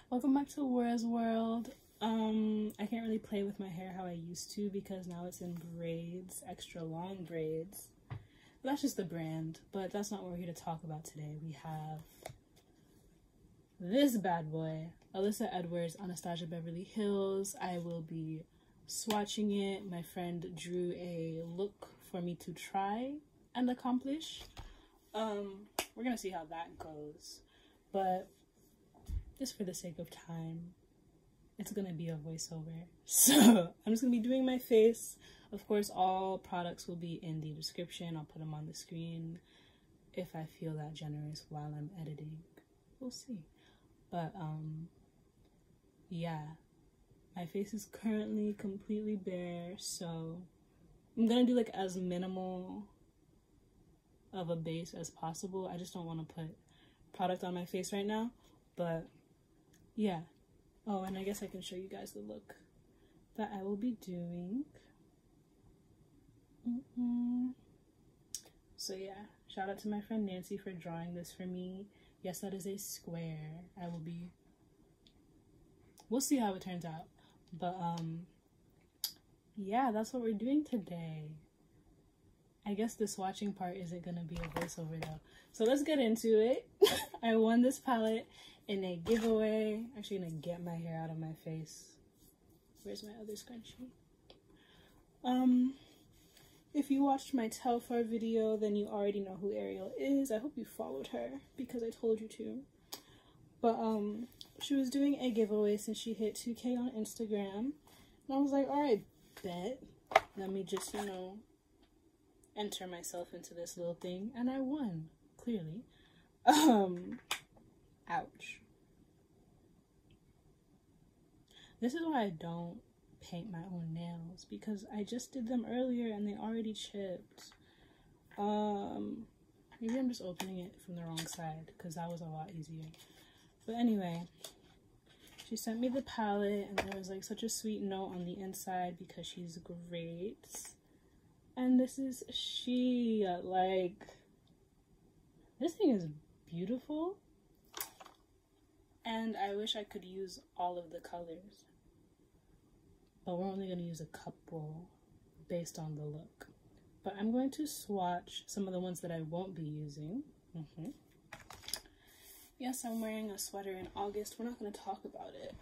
Welcome back to Where's World. I can't really play with my hair how I used to because now it's in braids, extra long braids. That's just the brand, but that's not what we're here to talk about today. We have this bad boy, Alyssa Edwards, Anastasia Beverly Hills. I will be swatching it. My friend drew a look for me to try and accomplish. We're gonna see how that goes, but just for the sake of time, it's gonna be a voiceover. So I'm just gonna be doing my face. Of course, all products will be in the description. I'll put them on the screen if I feel that generous while I'm editing. We'll see. But yeah, my face is currently completely bare, so I'm gonna do like as minimal of a base as possible. I just don't want to put product on my face right now, but yeah. Oh, and I guess I can show you guys the look that I will be doing. So yeah, shout out to my friend Nancy for drawing this for me. Yes, that is a square. We'll see how it turns out, but yeah, that's what we're doing today. I guess the swatching part isn't gonna be a voiceover though, so let's get into it. I won this palette in a giveaway. I'm actually gonna get my hair out of my face. Where's my other scrunchie? If you watched my Telfar video, then you already know who Arielle is. I hope you followed her because I told you to. But she was doing a giveaway since she hit 2K on Instagram, and I was like, all right, bet. Let me just, you know, enter myself into this little thing, and I won, clearly. Ouch. This is why I don't paint my own nails, because I just did them earlier and they already chipped. Maybe I'm just opening it from the wrong side because that was a lot easier. But anyway, she sent me the palette and there was like such a sweet note on the inside because she's great. And this is she. Like, this thing is beautiful. And I wish I could use all of the colors. But we're only going to use a couple based on the look. But I'm going to swatch some of the ones that I won't be using. Yes, I'm wearing a sweater in August. We're not going to talk about it.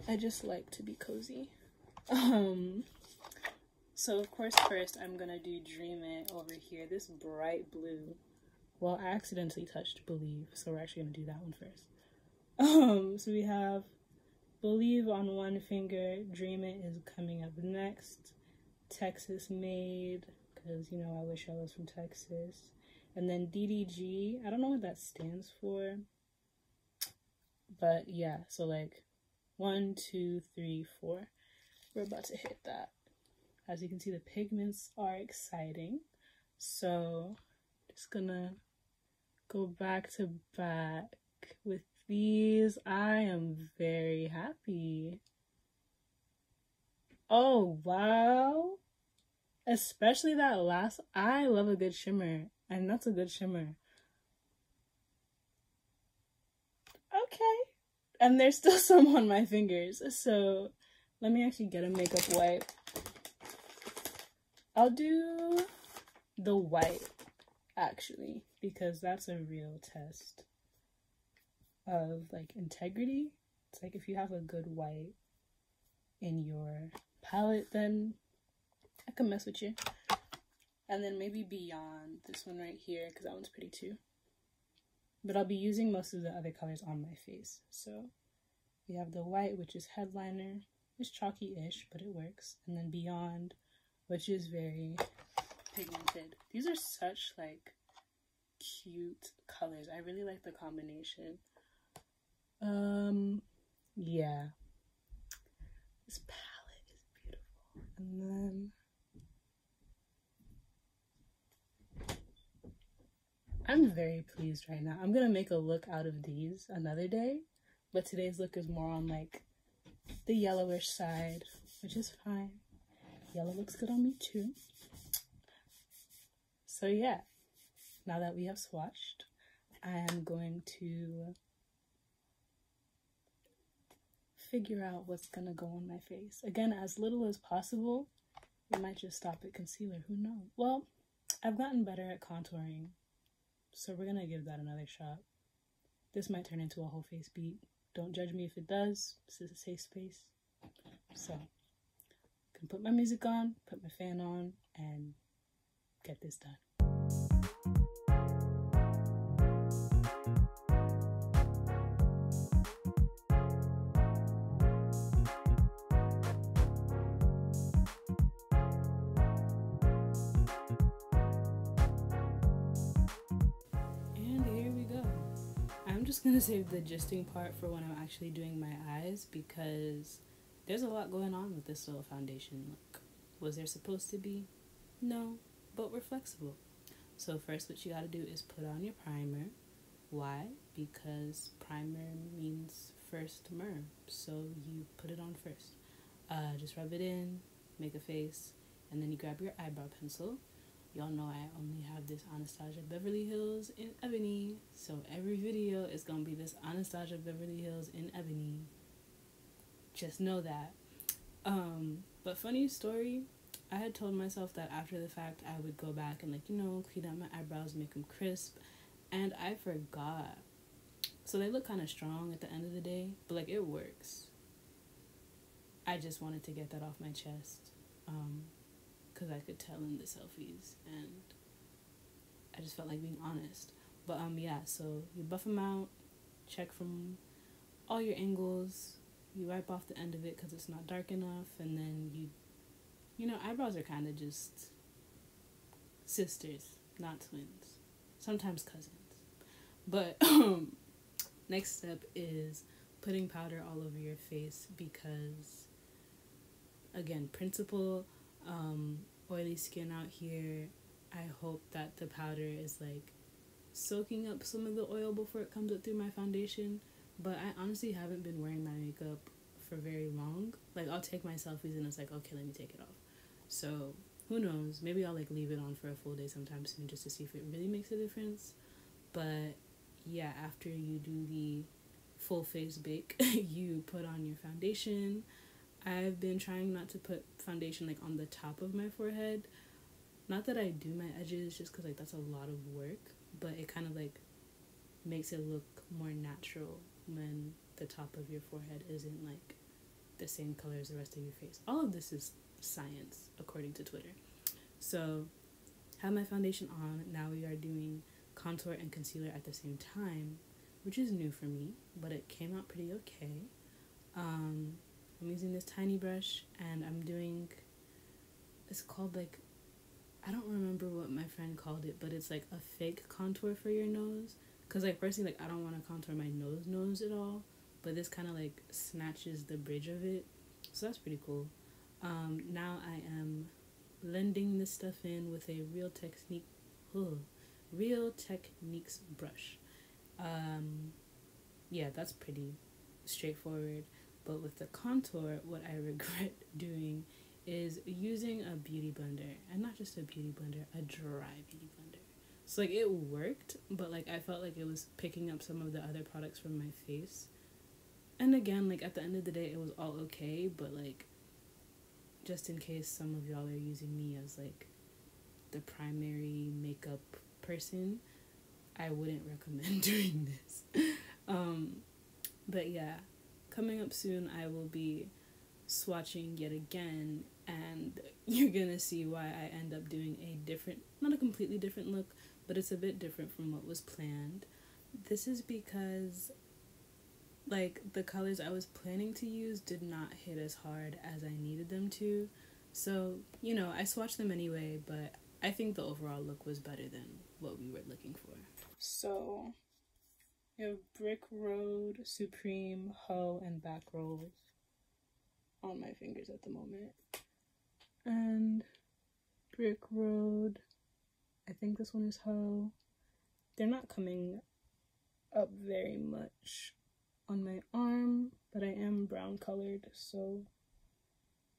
I just like to be cozy. So of course first I'm going to do Dream It over here. This bright blue. Well, I accidentally touched Believe, so we're actually going to do that one first. So we have Believe on one finger, Dream It is coming up next, Texas Made, because, you know, I wish I was from Texas, and then DDG, I don't know what that stands for, but yeah, so like 1, 2, 3, 4, we're about to hit that. As you can see, the pigments are exciting, so just gonna go back to back with these. I am very happy. Oh, wow. Especially that last. I love a good shimmer. And that's a good shimmer. Okay. And there's still some on my fingers. So let me actually get a makeup wipe. I'll do the white, actually, because that's a real test of like integrity. It's like if you have a good white in your palette, then I can mess with you. And then maybe Beyond, this one right here, because that one's pretty too. But I'll be using most of the other colors on my face. So we have the white, which is headliner. It's chalky-ish, but it works. And then Beyond, which is very pigmented. These are such like cute colors. I really like the combination. Yeah, this palette is beautiful. And then I'm very pleased right now. I'm gonna make a look out of these another day, but today's look is more on like the yellowish side, which is fine. Yellow looks good on me too. So yeah, now that we have swatched, I am going to figure out what's gonna go on my face. Again, as little as possible. We might just stop at concealer, who knows? Well, I've gotten better at contouring, so we're gonna give that another shot. This might turn into a whole face beat. Don't judge me if it does. This is a safe space. So, I can put my music on, put my fan on, and get this done. I'm just gonna save the gisting part for when I'm actually doing my eyes, because there's a lot going on with this little foundation look. Was there supposed to be? No, but we're flexible. So first what you gotta do is put on your primer. Why? Because primer means first mer, so you put it on first. Just rub it in, make a face, and then you grab your eyebrow pencil. Y'all know I only have this Anastasia Beverly Hills in ebony, so every video is gonna be this Anastasia Beverly Hills in ebony. Just know that. But funny story, I had told myself that after the fact I would go back and, like, you know, clean out my eyebrows, make them crisp, and I forgot. So they look kind of strong at the end of the day, but, like, it works. I just wanted to get that off my chest. Because I could tell in the selfies, and I just felt like being honest. But yeah, so you buff them out, check from all your angles, you wipe off the end of it because it's not dark enough, and then you know, eyebrows are kind of just sisters, not twins, sometimes cousins. But next step is putting powder all over your face, because again, principle, oily skin out here. I hope that the powder is, like, soaking up some of the oil before it comes up through my foundation. But I honestly haven't been wearing my makeup for very long. Like, I'll take my selfies and it's like, okay, let me take it off. So who knows, maybe I'll, like, leave it on for a full day sometime soon just to see if it really makes a difference. But yeah, after you do the full face bake, you put on your foundation. I've been trying not to put foundation, like, on the top of my forehead. Not that I do my edges, just because, like, that's a lot of work, but it kind of, like, makes it look more natural when the top of your forehead isn't, like, the same color as the rest of your face. All of this is science, according to Twitter. So, have my foundation on. Now we are doing contour and concealer at the same time, which is new for me, but it came out pretty okay. I'm using this tiny brush, and I'm doing, it's called, like, I don't remember what my friend called it, but it's, like, a fake contour for your nose. Because, like, personally, like, I don't want to contour my nose at all, but this kind of, like, snatches the bridge of it. So that's pretty cool. Now I am blending this stuff in with a Real Techniques brush. Yeah, that's pretty straightforward. But with the contour, what I regret doing is using a beauty blender. And not just a beauty blender, a dry beauty blender. So, like, it worked, but, like, I felt like it was picking up some of the other products from my face. And again, like, at the end of the day, it was all okay, but, like, just in case some of y'all are using me as, like, the primary makeup person, I wouldn't recommend doing this. But yeah, coming up soon, I will be swatching yet again, and you're gonna see why I end up doing a different, not a completely different look, but it's a bit different from what was planned. This is because, like, the colors I was planning to use did not hit as hard as I needed them to. So, you know, I swatched them anyway, but I think the overall look was better than what we were looking for. So, we have Brick Road, Supreme, Ho, and Back Rolls on my fingers at the moment. And Brick Road, I think this one is Ho. They're not coming up very much on my arm, but I am brown colored, so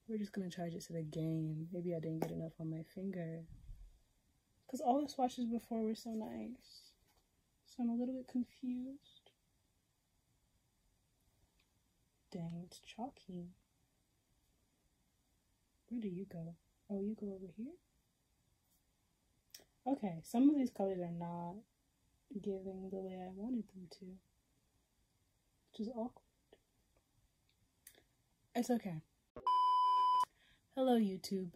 we're just gonna charge it to the game. Maybe I didn't get enough on my finger, because all the swatches before were so nice, so I'm a little bit confused. Dang, it's chalky. Where do you go? Oh, you go over here? Okay, some of these colors are not giving the way I wanted them to, which is awkward. It's okay. Hello, YouTube.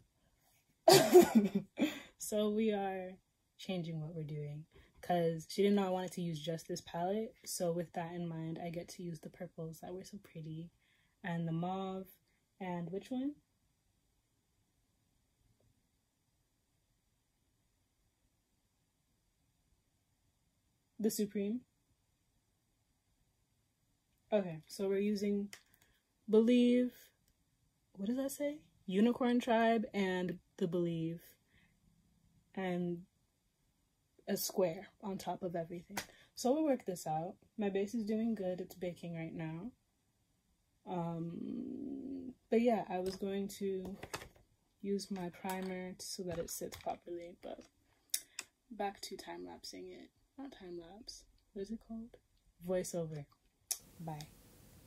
So we are changing what we're doing because she did not want to use just this palette. So with that in mind, I get to use the purples that were so pretty and the mauve and which one? The Supreme. Okay, so we're using Believe. What does that say? Unicorn Tribe and the Believe. And a square on top of everything. So we'll work this out. My base is doing good. It's baking right now. But yeah, I was going to use my primer so that it sits properly, but back to time-lapsing it. Not time-lapse. What is it called? Voiceover. Bye.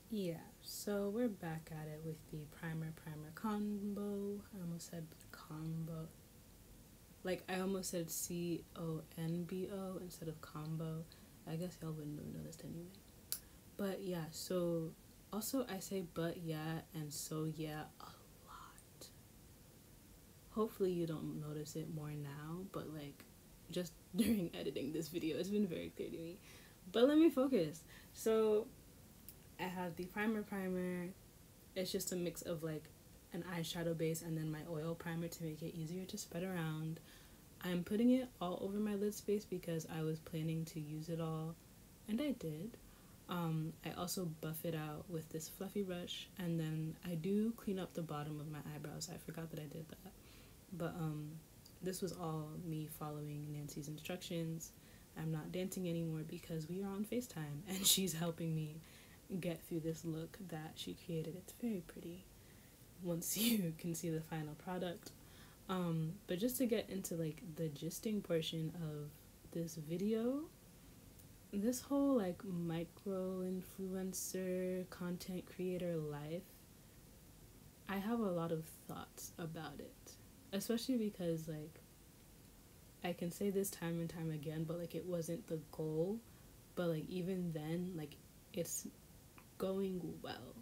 Yeah, so we're back at it with the primer combo. I almost said combo. Like, I almost said CONBO instead of combo. I guess y'all wouldn't have noticed anyway. But yeah, so also I say but yeah and so yeah a lot. Hopefully you don't notice it more now, but like just during editing this video, it's been very clear to me. But let me focus. So I have the primer. It's just a mix of like an eyeshadow base and then my oil primer to make it easier to spread around. I'm putting it all over my lid space because I was planning to use it all, and I did. I also buff it out with this fluffy brush, and then I do clean up the bottom of my eyebrows. I forgot that I did that. But this was all me following Nancy's instructions. I'm not dancing anymore because we are on FaceTime, and she's helping me get through this look that she created. It's very pretty once you can see the final product. But just to get into like the gisting portion of this video, this whole like micro influencer content creator life, I have a lot of thoughts about it, especially because like I can say this time and time again, but like it wasn't the goal, but like even then, like it's going well.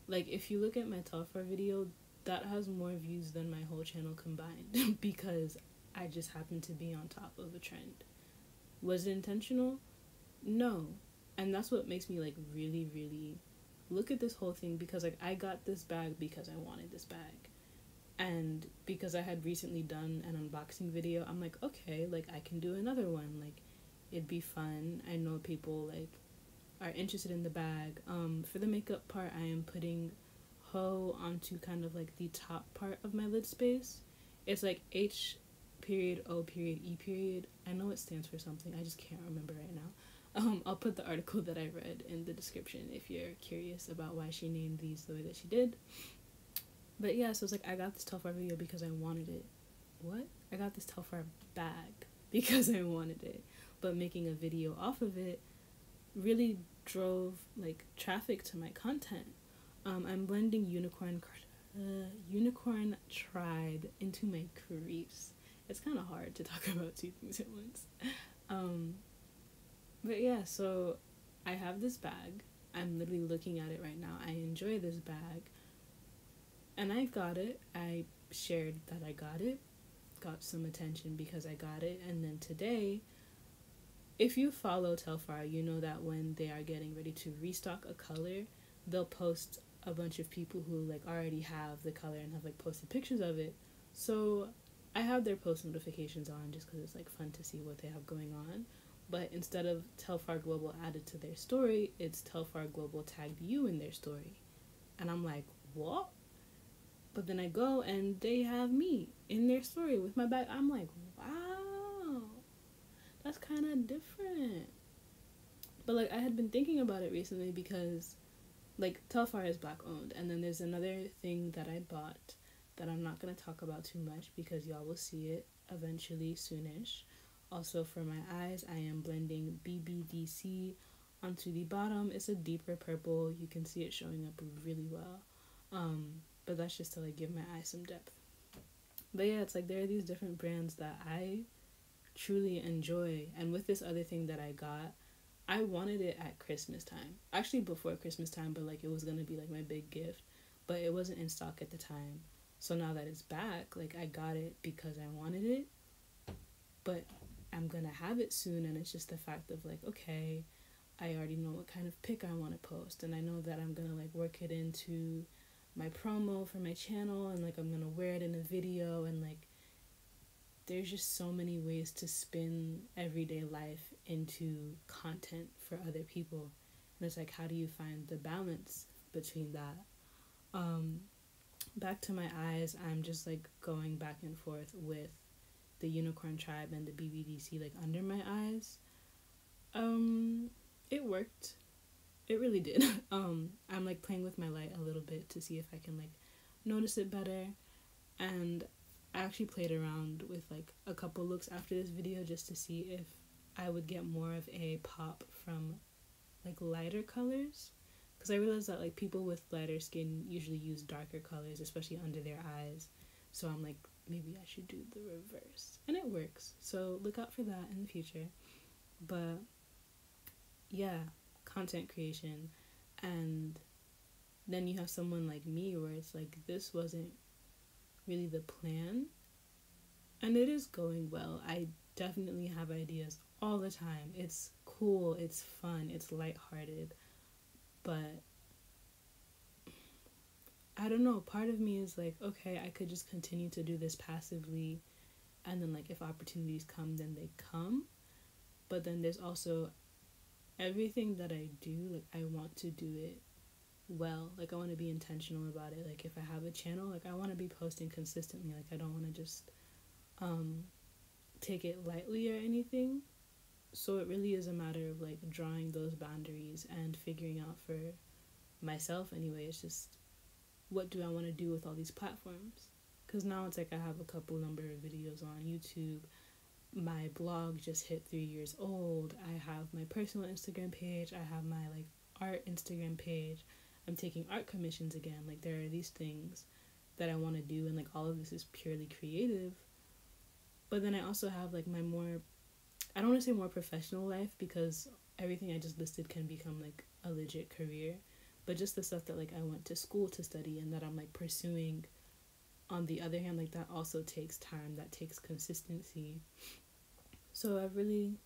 Like if you look at my Telfar video, that has more views than my whole channel combined because I just happened to be on top of a trend. Was it intentional? No. And that's what makes me like really look at this whole thing, because like I got this bag because I wanted this bag. And because I had recently done an unboxing video, I'm like, okay, like I can do another one. Like it'd be fun. I know people like are interested in the bag. For the makeup part, I am putting Ho onto kind of like the top part of my lid space. It's like H.O.E. I know it stands for something, I just can't remember right now. I'll put the article that I read in the description if you're curious about why she named these the way that she did. But yeah, so it's like I got this Telfar video because I wanted it. What? I got this Telfar bag because I wanted it. But making a video off of it really drove like traffic to my content. I'm blending Unicorn Tribe into my crease. It's kind of hard to talk about two things at once. But yeah, so I have this bag. I'm literally looking at it right now. I enjoy this bag. And I got it. I shared that I got it. Got some attention because I got it. And then today, if you follow Telfar, you know that when they are getting ready to restock a color, they'll post a bunch of people who like already have the color and have like posted pictures of it. So I have their post notifications on just because it's like fun to see what they have going on. But instead of Telfar Global added to their story, it's Telfar Global tagged you in their story. And I'm like, what? But then I go and they have me in their story with my bag. I'm like, wow, that's kind of different. But like I had been thinking about it recently because like Telfar is black owned, and then there's another thing that I bought that I'm not going to talk about too much because y'all will see it eventually soonish. Also for my eyes, I am blending BBDC onto the bottom. It's a deeper purple. You can see it showing up really well. But that's just to like give my eyes some depth. But yeah, it's like there are these different brands that I truly enjoy. And with this other thing that I got, I wanted it at Christmas time. Actually before Christmas time, but like it was gonna be like my big gift. But it wasn't in stock at the time. So now that it's back, like I got it because I wanted it. But I'm gonna have it soon, and it's just the fact of like, okay, I already know what kind of pic I want to post, and I know that I'm gonna like work it into my promo for my channel, and like I'm gonna wear it in a video, and like there's just so many ways to spin everyday life into content for other people. And it's like, how do you find the balance between that? Back to my eyes, I'm just like going back and forth with the Unicorn Tribe and the BBDC like under my eyes. It worked. It really did. I'm like playing with my light a little bit to see if I can like notice it better. And I actually played around with like a couple looks after this video just to see if I would get more of a pop from like lighter colors. Because I realized that like people with lighter skin usually use darker colors, especially under their eyes. So I'm like, maybe I should do the reverse. And it works. So look out for that in the future. But yeah, content creation. And then you have someone like me where it's like, this wasn't really the plan. And it is going well. I definitely have ideas all the time. It's cool, it's fun, it's lighthearted. But I don't know, part of me is like, okay, I could just continue to do this passively, and then like if opportunities come, then they come. But then there's also everything that I do, like I want to do it well. Like I want to be intentional about it. Like if I have a channel, like I want to be posting consistently. Like I don't want to just take it lightly or anything. So it really is a matter of like drawing those boundaries and figuring out for myself anyway. It's just, what do I want to do with all these platforms? Because now it's like I have a couple number of videos on YouTube. My blog just hit 3 years old. I have my personal Instagram page. I have my like art Instagram page. I'm taking art commissions again. Like there are these things that I want to do, and like all of this is purely creative. But then I also have like my more, I don't want to say more professional life, because everything I just listed can become like a legit career. But just the stuff that like I went to school to study and that I'm like pursuing, on the other hand, like that also takes time, that takes consistency. So I've really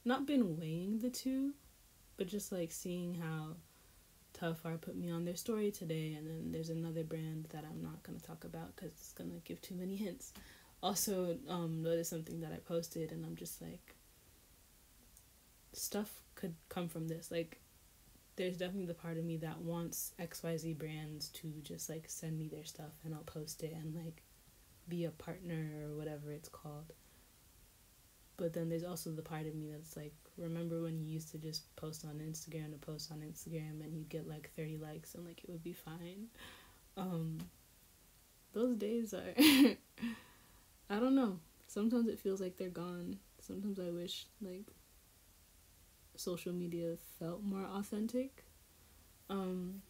not been weighing the two, but just like seeing how Telfar put me on their story today, and then there's another brand that I'm not going to talk about because it's going to give too many hints. Also noticed something that I posted, and I'm just like, stuff could come from this. Like there's definitely the part of me that wants XYZ brands to just like send me their stuff and I'll post it and like be a partner or whatever it's called. But then there's also the part of me that's like, remember when you used to just post on Instagram and you'd get like 30 likes and like it would be fine. Those days are I don't know. Sometimes it feels like they're gone. Sometimes I wish like social media felt more authentic. And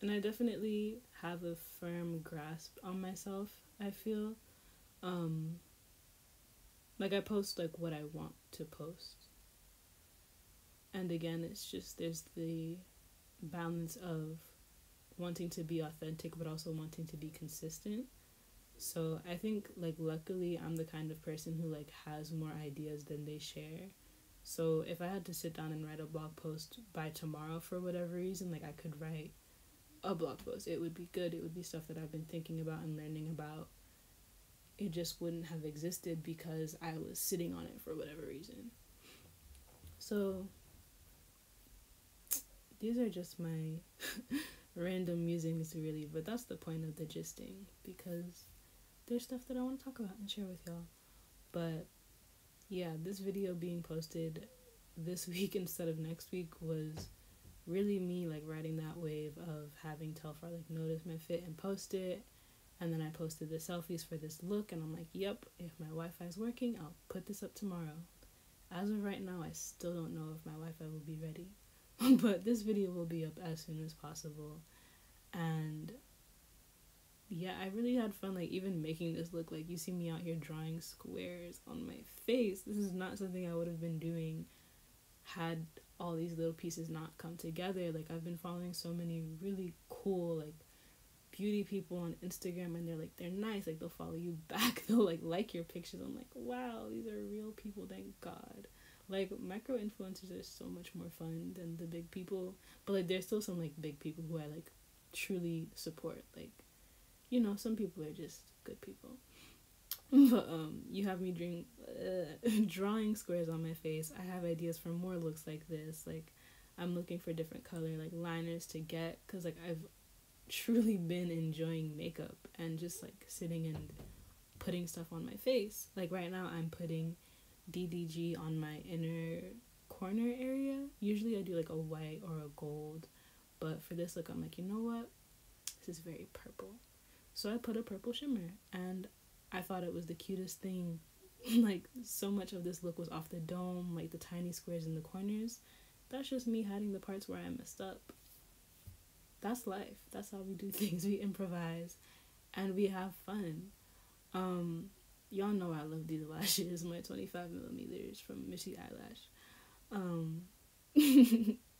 I definitely have a firm grasp on myself, I feel. Like I post like what I want to post. And again, it's just, there's the balance of wanting to be authentic but also wanting to be consistent. So I think like luckily I'm the kind of person who like has more ideas than they share. So if I had to sit down and write a blog post by tomorrow for whatever reason, like I could write a blog post. It would be good. It would be stuff that I've been thinking about and learning about. It just wouldn't have existed because I was sitting on it for whatever reason. So these are just my random musings really, but that's the point of the gisting, because there's stuff that I want to talk about and share with y'all. But yeah, this video being posted this week instead of next week was really me like riding that wave of having Telfar like notice my fit and post it. And then I posted the selfies for this look, and I'm like, yep, if my Wi-Fi is working, I'll put this up tomorrow. As of right now, I still don't know if my Wi-Fi will be ready. But this video will be up as soon as possible. And yeah, I really had fun, like, even making this look. Like, you see me out here drawing squares on my face. This is not something I would have been doing had all these little pieces not come together. Like, I've been following so many really cool, like, beauty people on Instagram, and they're nice. Like, they'll follow you back. They'll, like your pictures. I'm like, wow, these are real people, thank God. Like, micro influencers are so much more fun than the big people. But, like, there's still some, like, big people who I, like, truly support. Like, you know, some people are just good people. But you have me drawing squares on my face. I have ideas for more looks like this. Like, I'm looking for different color, like, liners to get, because, like, I've truly been enjoying makeup and just, like, sitting and putting stuff on my face. Like, right now I'm putting DDG on my inner corner area. Usually I do, like, a white or a gold, but for this look I'm like, you know what, this is very purple. So I put a purple shimmer, and I thought it was the cutest thing. Like, so much of this look was off the dome, like the tiny squares in the corners. That's just me hiding the parts where I messed up. That's life. That's how we do things. We improvise and we have fun. Y'all know I love these lashes, my 25mm from Missy Eyelash.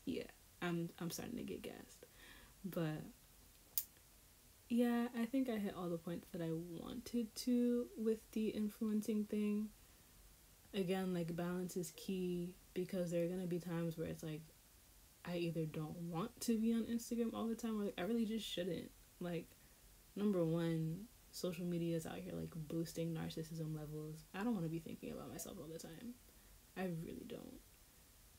Yeah, I'm starting to get gassed. But yeah, I think I hit all the points that I wanted to with the influencing thing. Again, like, balance is key, because there are going to be times where it's like, I either don't want to be on Instagram all the time, or, like, I really just shouldn't. Like, number one, social media is out here, like, boosting narcissism levels. I don't want to be thinking about myself all the time. I really don't.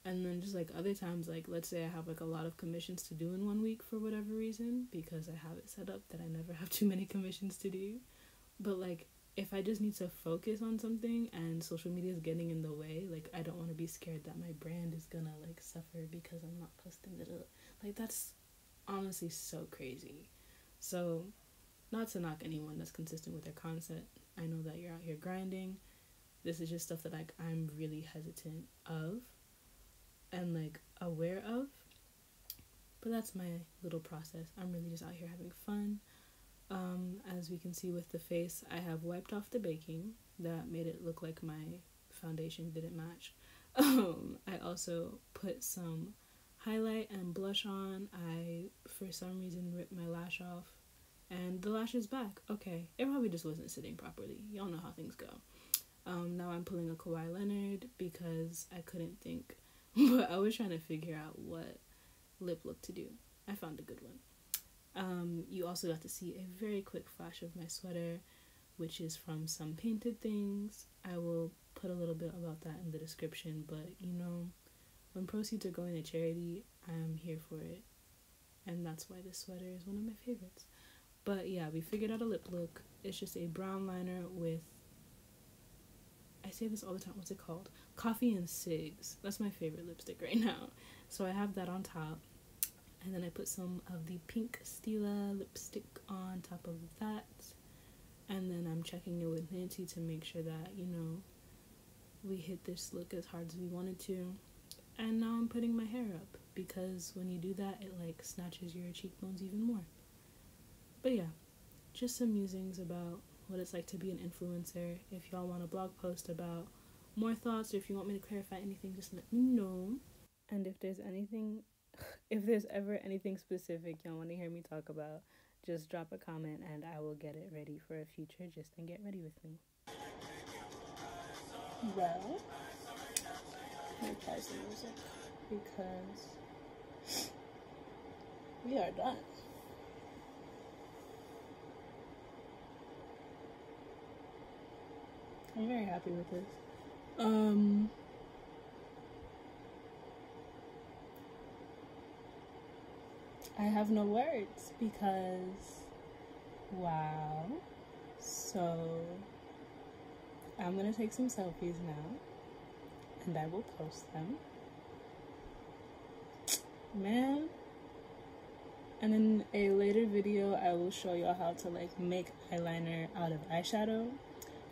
And then just, like, other times, like, let's say I have, like, a lot of commissions to do in 1 week for whatever reason, because I have it set up that I never have too many commissions to do. But, like, if I just need to focus on something and social media is getting in the way, like, I don't want to be scared that my brand is gonna, like, suffer because I'm not posting it up. Like, that's honestly so crazy. So, not to knock anyone that's consistent with their content. I know that you're out here grinding. This is just stuff that, like, I'm really hesitant of and, like, aware of. But that's my little process. I'm really just out here having fun. As we can see with the face, I have wiped off the baking. That made it look like my foundation didn't match. I also put some highlight and blush on. I, for some reason, ripped my lash off, and the lash is back. Okay, it probably just wasn't sitting properly. Y'all know how things go. Now I'm pulling a Kawhi Leonard because I couldn't think, but I was trying to figure out what lip look to do. I found a good one. You also got to see a very quick flash of my sweater, which is from Some Painted Things. I will put a little bit about that in the description, but, you know, when proceeds are going to charity, I'm here for it, and that's why this sweater is one of my favorites. But yeah, we figured out a lip look. It's just a brown liner with, I say this all the time, what's it called? Coffee and Cigs. That's my favorite lipstick right now. So I have that on top. And then I put some of the pink Stila lipstick on top of that. And then I'm checking it with Nancy to make sure that, you know, we hit this look as hard as we wanted to. And now I'm putting my hair up, because when you do that, it, like, snatches your cheekbones even more. But yeah, just some musings about what it's like to be an influencer. If y'all want a blog post about more thoughts, or if you want me to clarify anything, just let me know. And if there's ever anything specific y'all want to hear me talk about, just drop a comment and I will get it ready for a future Just and Get Ready with me. Well, let me pause the music because we are done. I'm very happy with this. I have no words because, wow. So, I'm gonna take some selfies now, and I will post them. Man. And in a later video, I will show y'all how to, like, make eyeliner out of eyeshadow,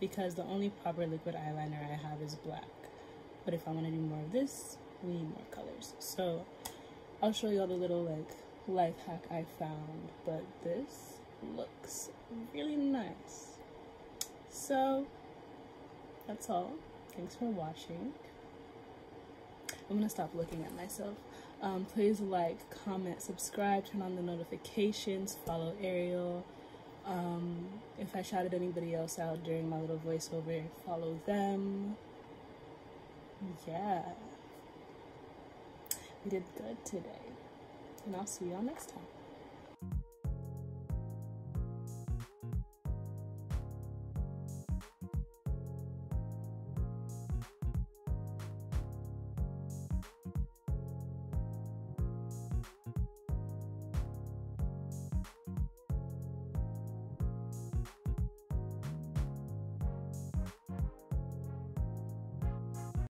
because the only proper liquid eyeliner I have is black. But if I want to do more of this, we need more colors. So I'll show you all the little like life hack I found, but this looks really nice. So that's all. Thanks for watching. I'm gonna stop looking at myself. Please like, comment, subscribe, turn on the notifications, follow Arielle. If I shouted anybody else out during my little voiceover, follow them. Yeah, we did good today, and I'll see y'all next time.